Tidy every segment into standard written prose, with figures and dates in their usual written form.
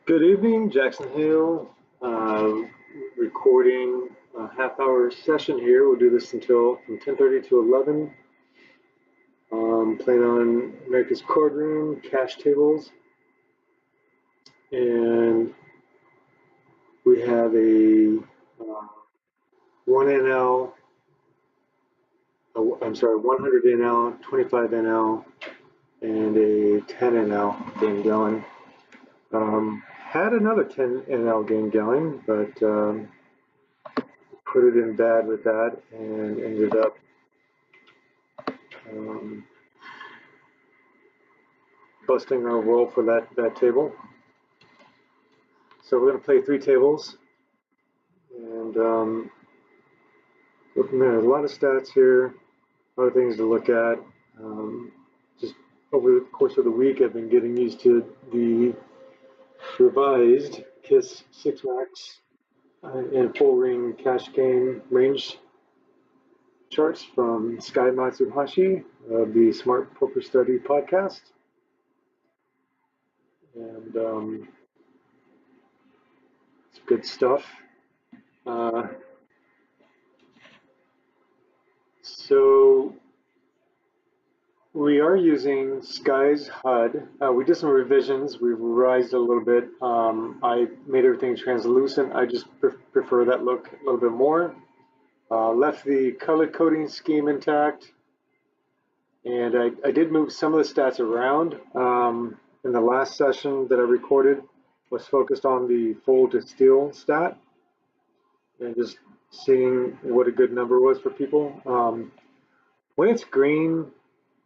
Good evening, Jackson Hill. Recording a half-hour session here. We'll do this until from 10:30 to 11. Playing on America's Cardroom, cash tables, and we have a 1 NL. I'm sorry, 100 NL, 25 NL, and a 10 NL game going. Had another 10 NL game going, but put it in bad with that and ended up busting our roll for that table. So we're going to play 3 tables and go from there. There's a lot of stats here, a lot of things to look at. Just over the course of the week, I've been getting used to the revised KISS 6 Max and full ring cash game range charts from Sky Matsuhashi of the Smart Poker Study podcast. And it's good stuff. So we are using Sky's HUD. We did some revisions. We've revised it a little bit. I made everything translucent. I just prefer that look a little bit more. Left the color coding scheme intact. And I did move some of the stats around. In the last session that I recorded was focused on the fold to steal stat and just seeing what a good number was for people. When it's green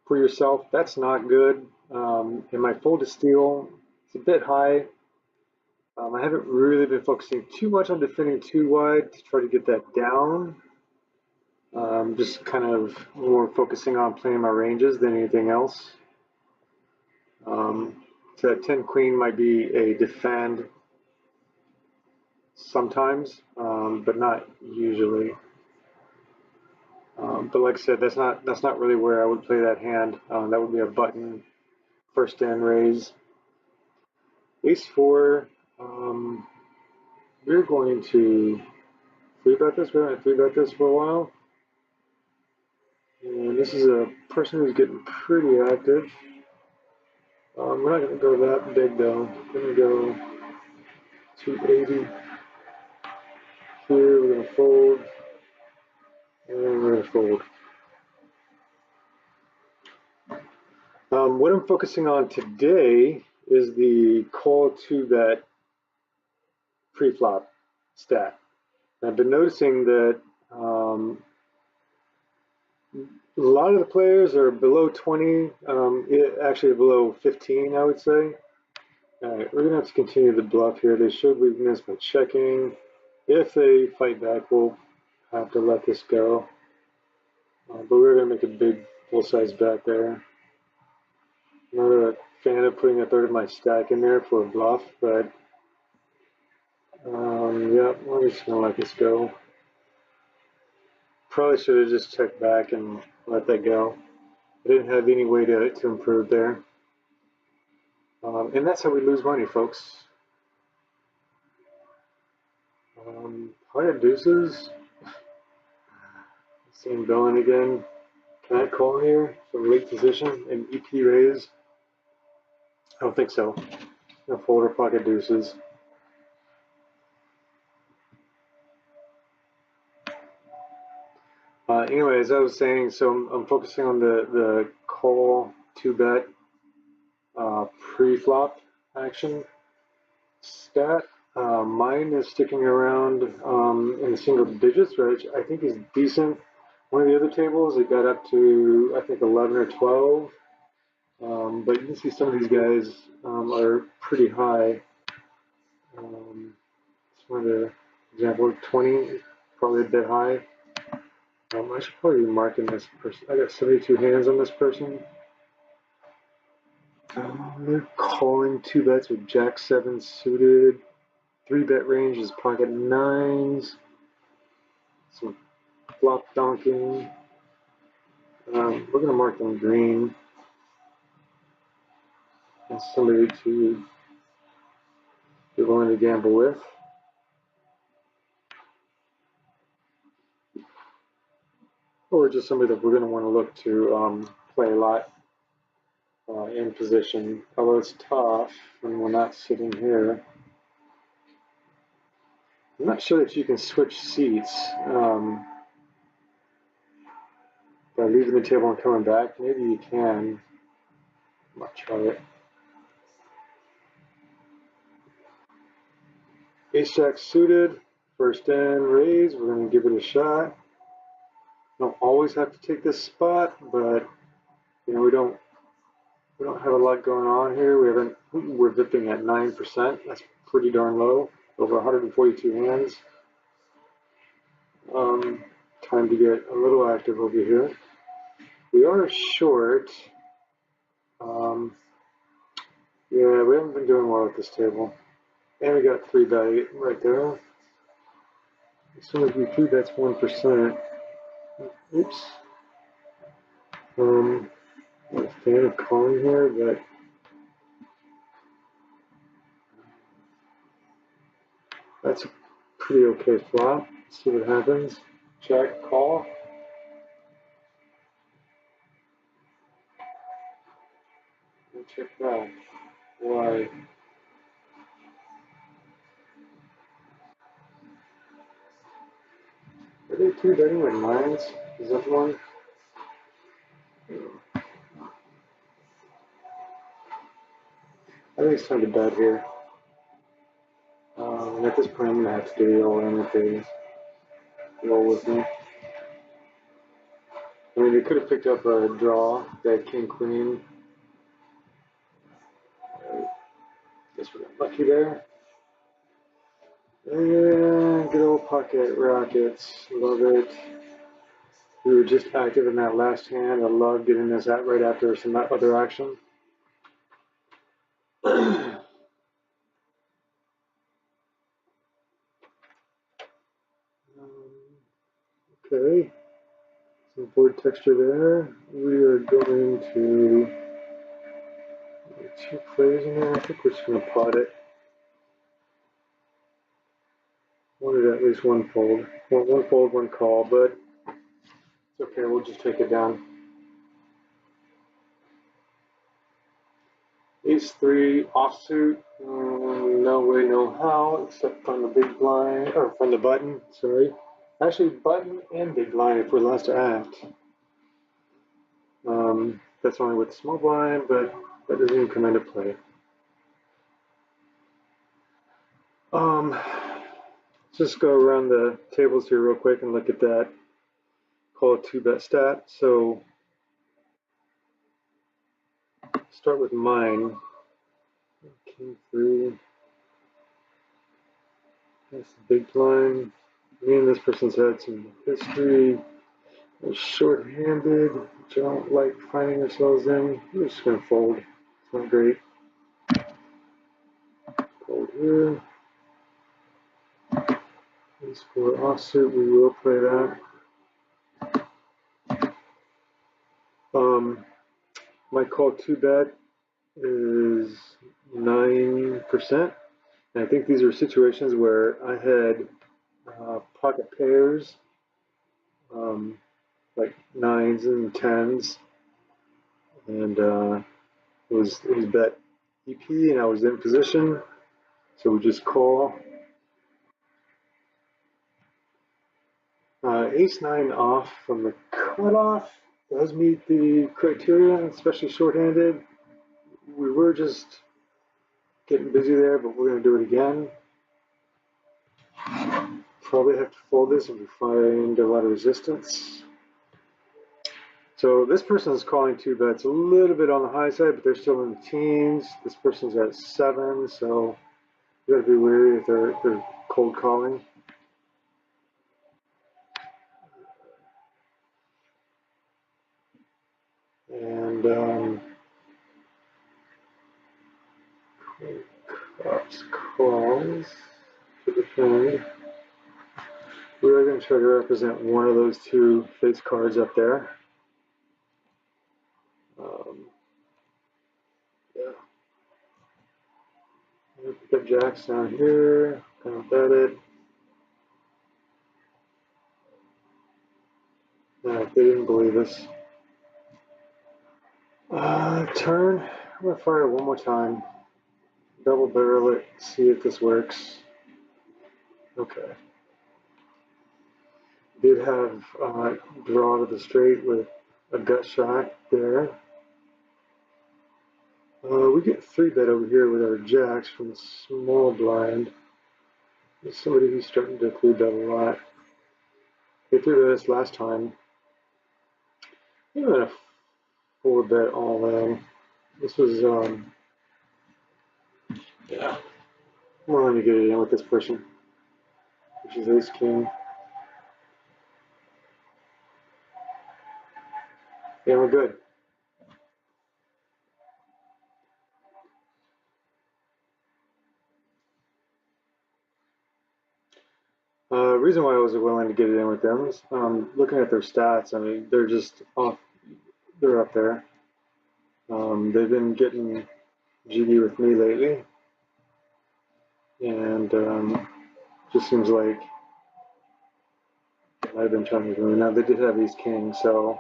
for yourself, that's not good. In my fold to steal, it's a bit high. I haven't really been focusing too much on defending too wide to try to get that down. Just kind of more focusing on playing my ranges than anything else. So that 10 queen might be a defend sometimes, but not usually. But like I said, that's not really where I would play that hand. That would be a button first in raise. Ace 4. We're going to 3-bet this. We're going to 3-bet this for a while. And this is a person who's getting pretty active. We're not going to go that big though. We're going to go 280. Here we're going to fold. And we're going to fold. What I'm focusing on today is the call 2-bet pre-flop stat. I've been noticing that a lot of the players are below 20, actually below 15, I would say. All right, we're going to have to continue the bluff here. They showed weakness by checking. If they fight back, we'll have to let this go. But we're going to make a big full-size bet there. I'm not a fan of putting a third of my stack in there for a bluff, but yeah, we're just going to let this go. Probably should have just checked back and let that go. I didn't have any way to improve there. And that's how we lose money, folks. Pocket deuces. Same villain again. Can I call here from late position and EP raise? I don't think so. No fold or pocket deuces. Anyway, as I was saying, so I'm focusing on the call 2-bet pre-flop action stat. Mine is sticking around in single digits, which I think is decent. One of the other tables, it got up to, I think, 11 or 12. But you can see some of these guys are pretty high. One of the example, 20, probably a bit high. I should probably be marking this person. I got 72 hands on this person. They're calling 2-bets with Jack 7 suited. 3-bet range is pocket 9s. Some flop donking. We're going to mark them green. And somebody to we're willing to gamble with. Or just somebody that we're going to want to look to play a lot in position. Although it's tough when we're not sitting here. I'm not sure that you can switch seats by leaving the table and coming back. Maybe you can. I might try it. Ace-Jack suited, first in, raise. We're going to give it a shot. Don't always have to take this spot, but you know we don't have a lot going on here. We're vipping at 9%. That's pretty darn low. Over 142 hands. Time to get a little active over here. We are short. Yeah, we haven't been doing well at this table. And we got 3-bet right there. As soon as we 3-bet 1%. Oops. I'm not a fan of calling here, but that's a pretty okay flop. Let's see what happens. Check, call. And check back. Why? Are they 3-betting with nines? Is that one? I think it's time to bet here. And at this point, I'm going to have to do the all-in if they roll with me. I mean, they could have picked up a draw, that king-queen. Guess we got lucky there. And good old pocket rockets. Love it. We were just active in that last hand. I love getting this out right after some other action. Okay. Some board texture there. We are going to 2 plays in there. I think we're just going to pot it. Wanted at least one fold. Well, one fold, one call, but it's okay. We'll just take it down. Ace-3 offsuit. No way, no how, except from the big blind, or from the button, sorry. Actually, button and big blind if we're last to act. That's only with the small blind, but that doesn't even come into play. Let's just go around the tables here real quick and look at that. Call it 2-bet stat. So start with mine. King-3. That's the big blind. Me and this person's had some history. We're short-handed, which I don't like finding ourselves in. We're just going to fold. It's not great. Fold here. Ace-4 offsuit, we will play that. My call 2-bet is 9%. And I think these are situations where I had pocket pairs, like 9s and 10s, and it was bet EP, and I was in position, so we just call. Ace-9 off from the cutoff does meet the criteria, especially shorthanded. We were just getting busy there, but we're going to do it again. Probably have to fold this if we find a lot of resistance. So this person is calling 2-bets a little bit on the high side, but they're still in the teens. This person's at 7, so you got to be wary if they're cold calling. And Cups calls to defend. We're going to try to represent one of those 2 face cards up there. Yeah. Put the jacks down here, kind of bet it. No, they didn't believe us. Turn. I'm gonna fire it one more time. Double barrel it, see if this works. Okay. Did have draw to the straight with a gut shot there. We get 3-bet over here with our jacks from the small blind. There's somebody who's starting to 3-bet a lot. They 3-bet us last time. We went a 4-bet all in. This was, yeah. We're going to get it in with this person, which is ace king. Yeah, we're good. Reason why I was willing to get it in with them is looking at their stats. I mean, they're just off. They're up there. They've been getting GD with me lately, and just seems like I've been trying to do. Now they did have ace king, so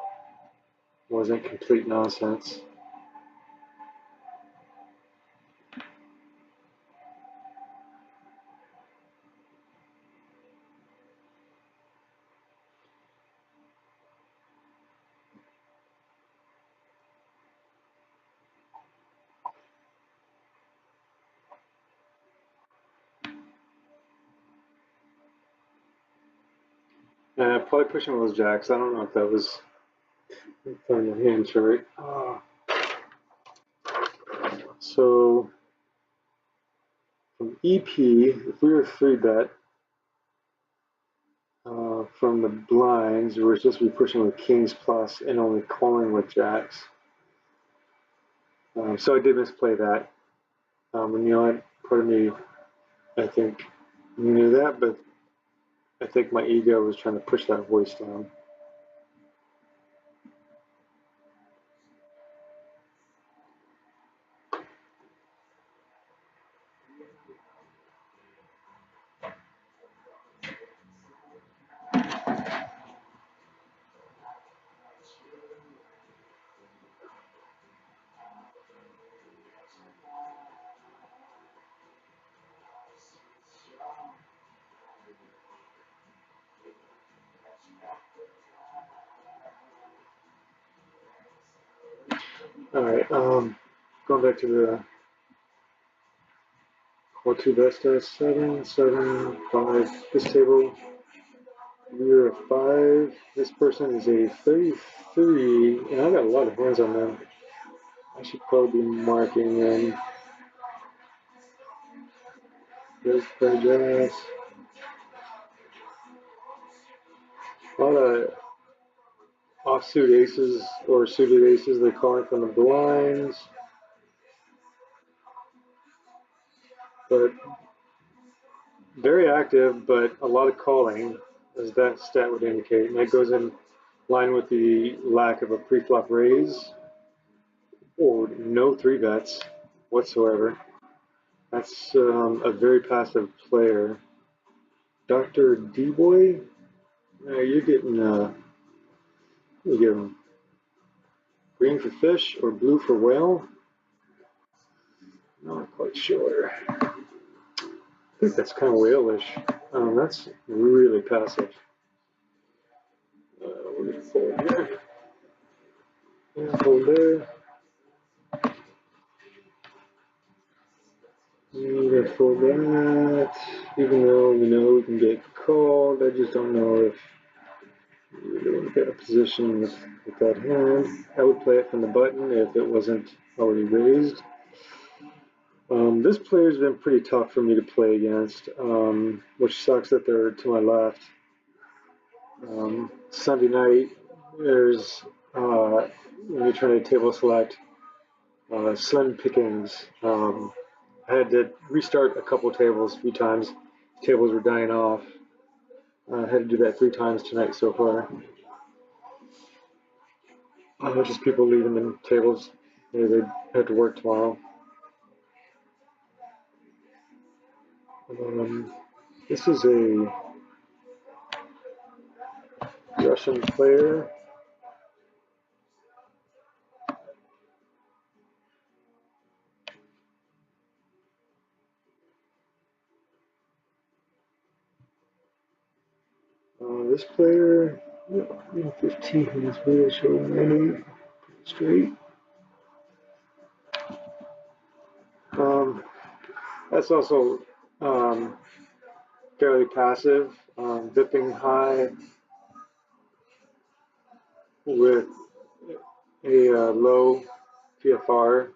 it wasn't complete nonsense. Probably pushing those jacks. I don't know if that was playing the hand chart. So from EP, if we were 3-bet from the blinds, we're supposed to be pushing with kings plus and only calling with jacks. So I did misplay that. And you know what? Part of me, I think, knew that, but I think my ego was trying to push that voice down. All right, going back to the call to Vesta 7, 7, 5. This table, we're a 5. This person is a 33, and I got a lot of hands on them. I should probably be marking them. There's the jazz. A lot of offsuit aces or suited aces, they call it from the blinds. But very active, but a lot of calling, as that stat would indicate. And that goes in line with the lack of a pre-flop raise or no 3-bets whatsoever. That's a very passive player. Dr. D-Boy, you're getting green for fish or blue for whale. Not quite sure. I think that's kind of whale-ish. That's really passive. We're gonna fold here. And hold there. We're gonna fold that. Even though we know we can get called, I just don't know if we really want to get a position with that hand. I would play it from the button if it wasn't already raised. This player's been pretty tough for me to play against, which sucks that they're to my left. Sunday night, there's when you're trying to table select, slim pickings. I had to restart a couple tables a few times. Tables were dying off. I had to do that 3 times tonight so far. Just people leaving the tables. They had to work tomorrow. This is a Russian player. This player, 15 is really showing any straight. That's also fairly passive, dipping high with a low PFR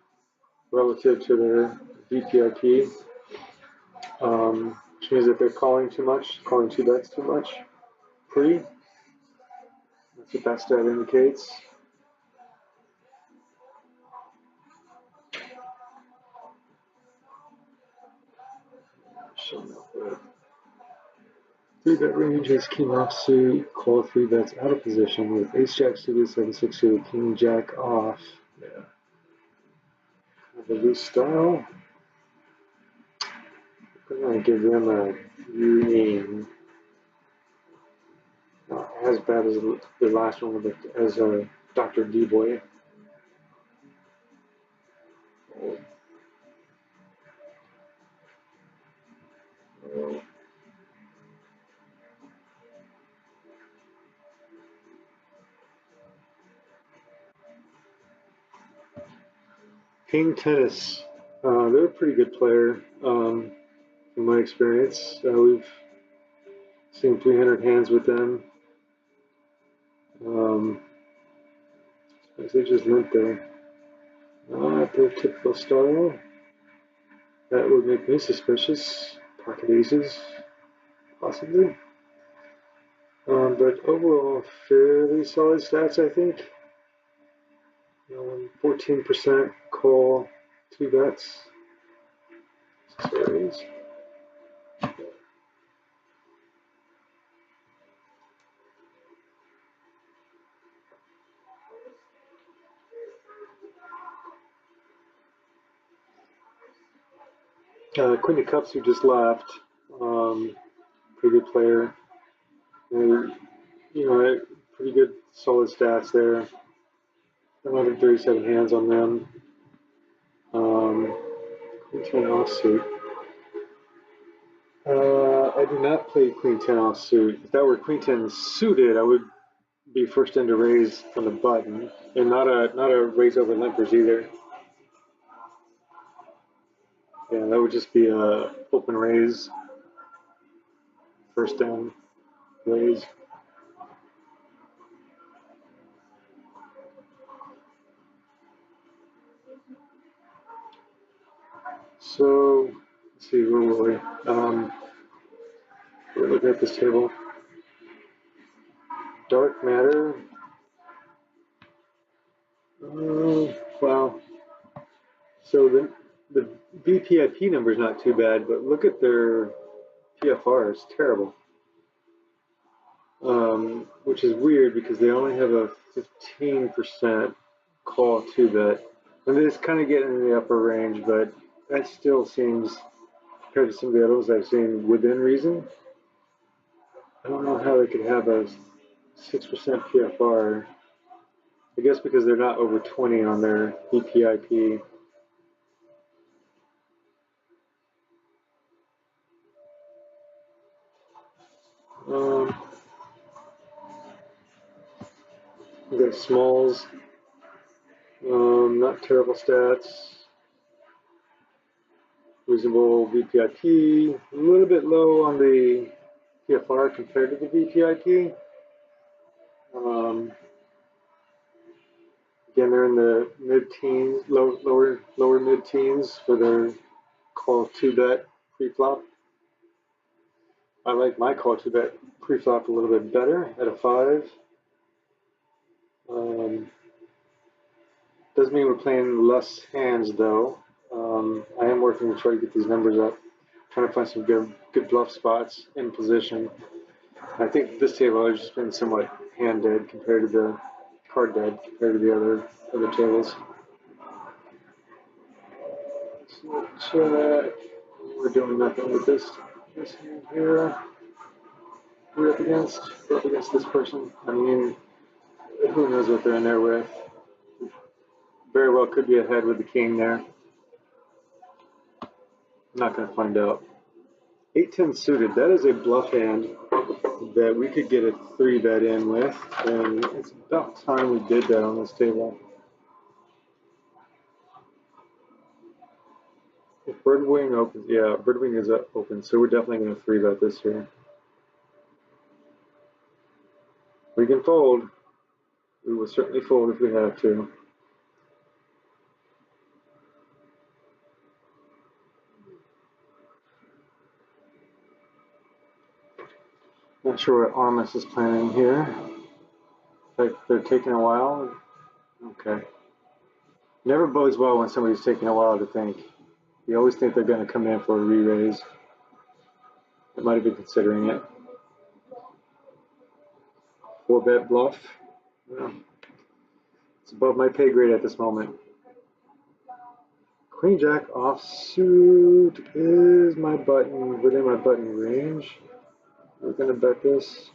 relative to their VPIP, which means that they're calling too much, calling two bets too much pre. That's what that stat indicates. Three bet range has king offsuit, call three bets out of position with ace jack suited, 7-6 suited, king jack off. Yeah. Kind of a loose style. I'm gonna give them a green. Not as bad as the last one with as Dr. D-Boy. King Tennis, they're a pretty good player, in my experience. We've seen 300 hands with them. They just limp there. Not their typical style. That would make me suspicious. Pocket aces, possibly. But overall, fairly solid stats, I think. 14% call, two bets. Series. Queen of Cups, who just left, pretty good player. And, pretty good solid stats there. 137 hands on them. Queen 10 offsuit. I do not play Queen 10 offsuit. If that were Queen 10 suited, I would be first in to raise from the button, and not a raise over limpers either. Yeah, that would just be a open raise, first in raise. So let's see, where were we? We're looking at this table. Dark matter. Wow. So the VPIP number is not too bad, but look at their PFR. It's terrible. Which is weird because they only have a 15% call two bet. And it's kind of getting in the upper range, but that still seems, compared to some of the others I've seen, within reason. I don't know how they could have a 6% PFR. I guess because they're not over 20 on their VPIP. We got Smalls. Not terrible stats. Reasonable VPIP. A little bit low on the PFR compared to the VPIP. Again, they're in the mid-teens, lower mid-teens for their call two bet pre-flop. I like my call two bet pre-flop a little bit better at a 5. Doesn't mean we're playing less hands though. I am working to try to get these numbers up, trying to find some good bluff spots in position. I think this table has just been somewhat hand dead compared to the card dead compared to the other tables. So we're doing nothing with this hand here. We're up against this person. I mean, who knows what they're in there with? Very well could be ahead with the king there. Not going to find out. 8-10 suited. That is a bluff hand that we could get a 3-bet in with, and it's about time we did that on this table. If Birdwing opens, yeah, Birdwing is open, so we're definitely going to 3-bet this here. We can fold. We will certainly fold if we have to. Not sure what Armas is planning here. Like they're taking a while. Okay. Never bodes well when somebody's taking a while to think. You always think they're going to come in for a re-raise. They might have been considering it. 4-bet bluff. Yeah. It's above my pay grade at this moment. Queen Jack offsuit is my button, within my button range. We're going to bet this.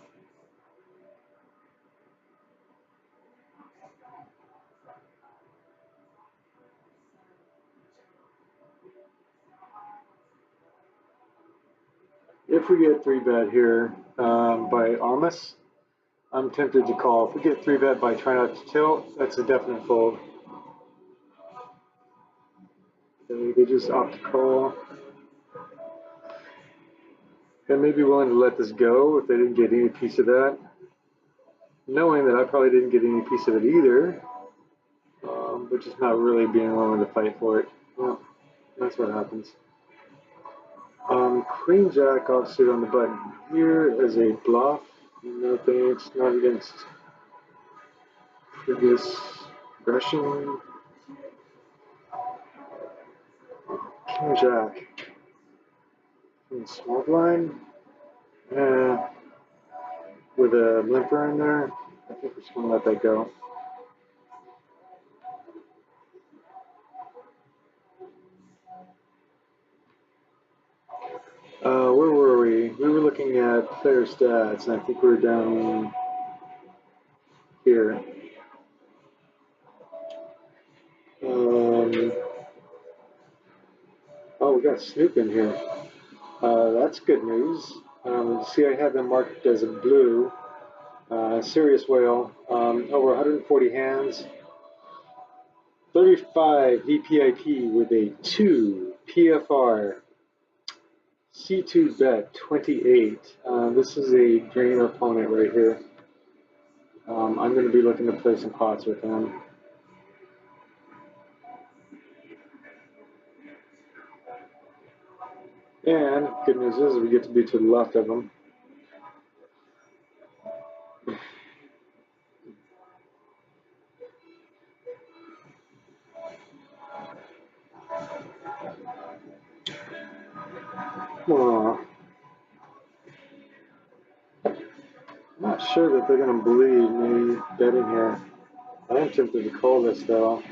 If we get 3-bet here by Armas, I'm tempted to call. If we get 3-bet by Try Not to Tilt, that's a definite fold. They just opt to call. They may be willing to let this go if they didn't get any piece of that. Knowing that I probably didn't get any piece of it either, but just not really being willing to fight for it. Well, that's what happens. Queen Jack offsuit on the button here as a bluff. No thanks, not against previous aggression. King Jack. In small blind. With a limper in there. I think we're just going to let that go. Where were we? We were looking at player stats, and I think we were down here. Oh, we got Snoop in here. That's good news. See, I have them marked as a blue. Serious Whale. Over 140 hands. 35 VPIP with a 2 PFR. C2 bet 28. This is a dream opponent right here. I'm going to be looking to play some pots with him. And good news is we get to be to the left of him. I'm not sure that they're going to believe me betting here. I am tempted to call this though.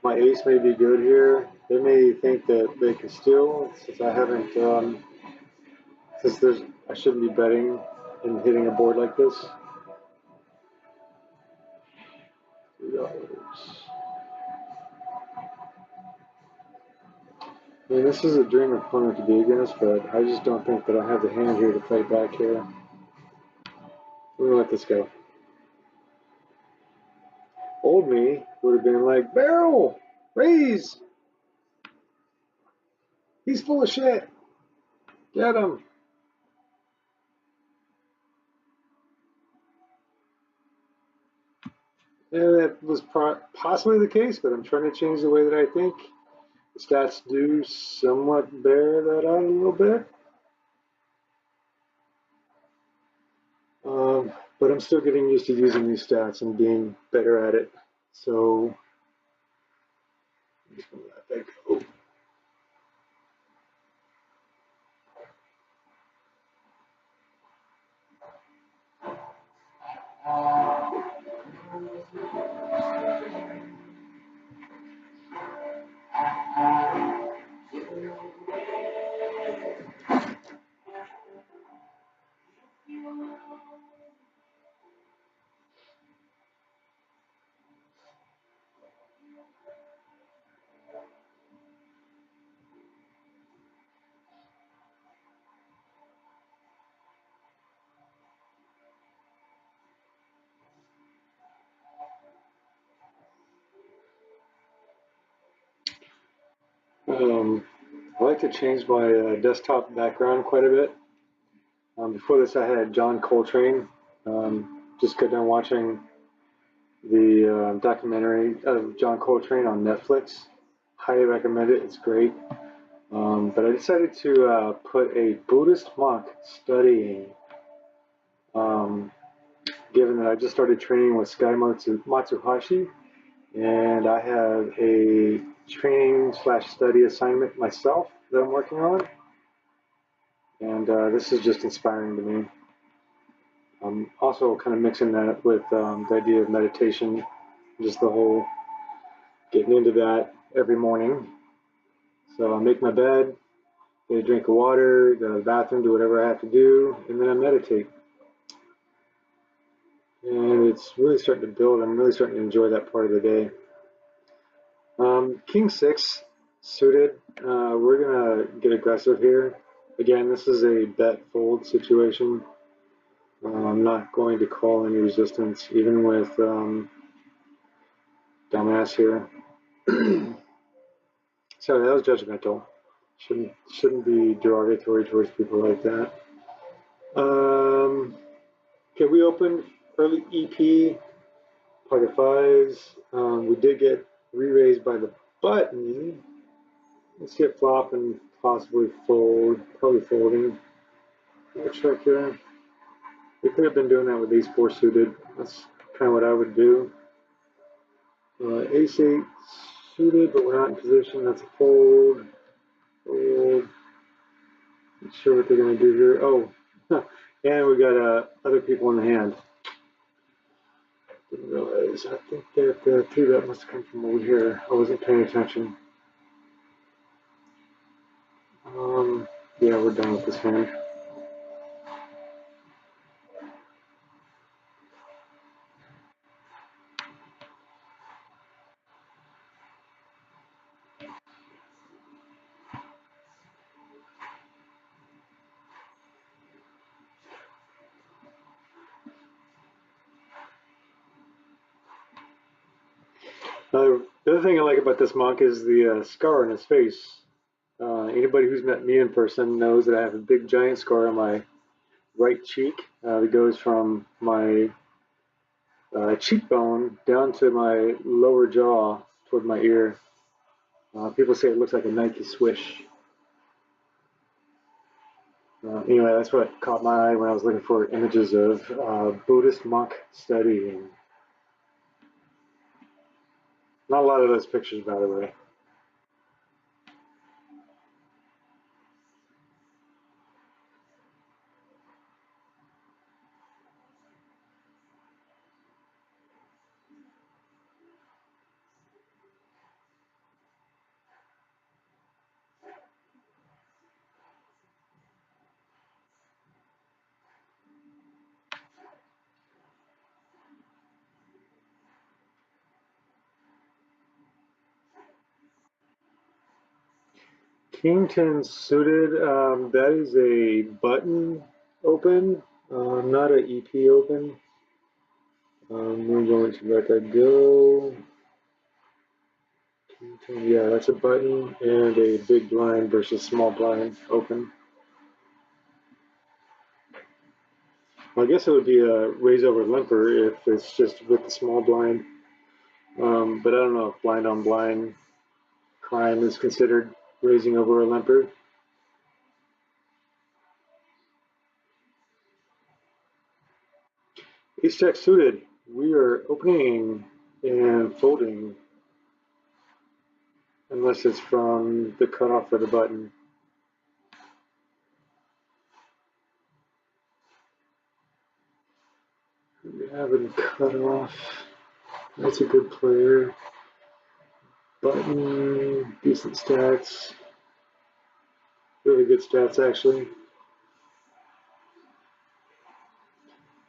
My ace may be good here. They may think that they can steal since I haven't, I shouldn't be betting and hitting a board like this. $3. I mean, this is a dream opponent to be against, but I just don't think that I have the hand here to fight back here. We're going to let this go. Old me would have been like, barrel, raise. He's full of shit. Get him. And that was possibly the case, but I'm trying to change the way that I think. The stats do somewhat bear that out a little bit. But I'm still getting used to using these stats and being better at it. So I'm just going to let that go. I like to change my desktop background quite a bit. Before this, I had John Coltrane. Just got done watching the documentary of John Coltrane on Netflix. Highly recommend it. It's great. But I decided to put a Buddhist monk studying, um, given that I just started training with Sky Matsuhashi, and I have a training slash study assignment myself that I'm working on, and this is just inspiring to me. I'm also kind of mixing that with the idea of meditation, just the whole getting into that every morning. So I make my bed, get a drink of water, go to the bathroom, do whatever I have to do, and then I meditate. And it's really starting to build. I'm really starting to enjoy that part of the day. King 6 suited. We're going to get aggressive here. Again, this is a bet fold situation. I'm not going to call any resistance, even with dumbass here. Sorry, that was judgmental. Shouldn't be derogatory towards people like that. Okay, we opened early EP, pocket fives. We did get re-raised by the button. Let's get flop and possibly fold. Probably folding. Check here. We could have been doing that with ace four suited. That's kind of what I would do. Ace eight suited, but we're not in position. That's a fold. Fold. Not sure what they're going to do here. Oh, and we got other people in the hand. Didn't realize. I think that the three bet must have come from over here. I wasn't paying attention. Yeah, we're done with this hand. The other thing I like about this monk is the scar on his face. Anybody who's met me in person knows that I have a big giant scar on my right cheek that goes from my cheekbone down to my lower jaw toward my ear. People say it looks like a Nike swish. Anyway, that's what caught my eye when I was looking for images of Buddhist monk studying. Not a lot of those pictures, by the way. King 10 suited, that is a button open, not an EP open. We're going to let that go. King 10, yeah, that's a button and a big blind versus small blind open. Well, I guess it would be a raise over limper if it's just with the small blind. But I don't know if blind on blind crime is considered raising over a limper. Ace jack suited, we are opening and folding unless it's from the cutoff for the button. We have a cutoff. That's a good player. Button, decent stats. Really good stats, actually.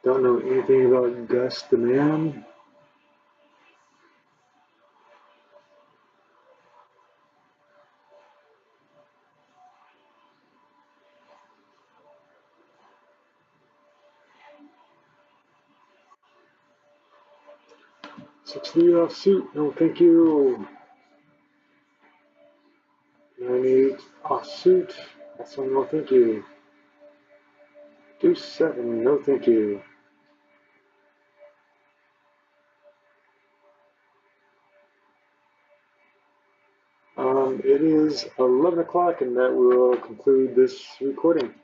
Don't know anything about Gus the man. Six lead off suit. No, thank you. 98 offsuit. That's one, no thank you. Deuce 7, no thank you. It is 11 o'clock, and that will conclude this recording.